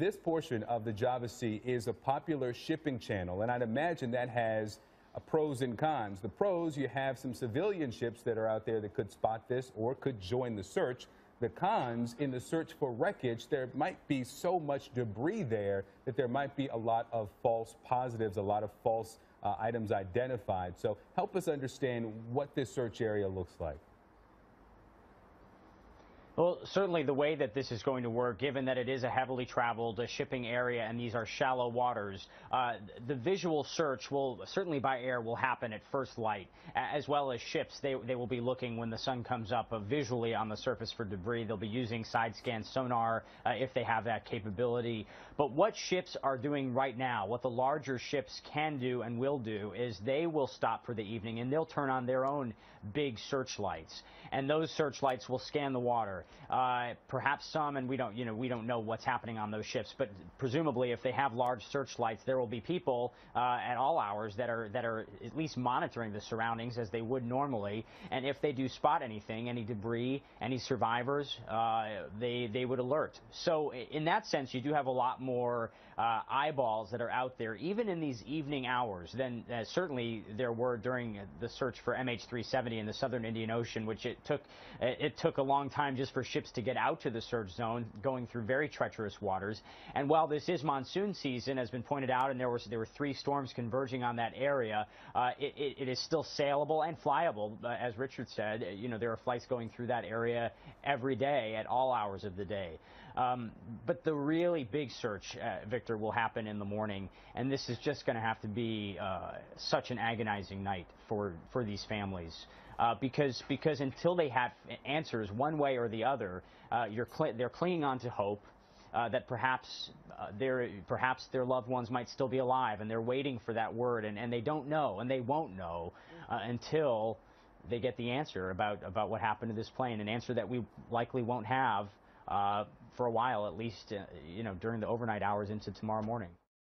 this portion of the Java Sea is a popular shipping channel, and I'd imagine that has pros and cons. The pros, you have some civilian ships that are out there that could spot this or could join the search. The cons, in the search for wreckage, there might be so much debris there that there might be a lot of false positives, a lot of false items identified. So help us understand what this search area looks like. Well, certainly the way that this is going to work, given that it is a heavily traveled shipping area and these are shallow waters, the visual search will, certainly by air, will happen at first light, as well as ships. They will be looking when the sun comes up visually on the surface for debris. They'll be using side scan sonar if they have that capability. But what ships are doing right now, what the larger ships can do and will do, is they will stop for the evening and they'll turn on their own big searchlights, and those searchlights will scan the water. Perhaps some, and we don't know what's happening on those ships, but presumably if they have large searchlights, there will be people at all hours that are at least monitoring the surroundings as they would normally. And if they do spot anything, any debris, any survivors, they would alert. So in that sense, you do have a lot more eyeballs that are out there, even in these evening hours, than certainly there were during the search for MH370 in the southern Indian Ocean, which it took a long time just for ships to get out to the search zone, going through very treacherous waters. And while this is monsoon season, has been pointed out, and there were 3 storms converging on that area, it is still sailable and flyable. As Richard said, there are flights going through that area every day at all hours of the day. But the really big search, Victor, will happen in the morning, and this is just going to have to be such an agonizing night for these families. Because until they have answers one way or the other, they're clinging on to hope that perhaps their loved ones might still be alive, and they're waiting for that word, and they don't know, and they won't know until they get the answer about what happened to this plane, an answer that we likely won't have for a while, at least during the overnight hours into tomorrow morning.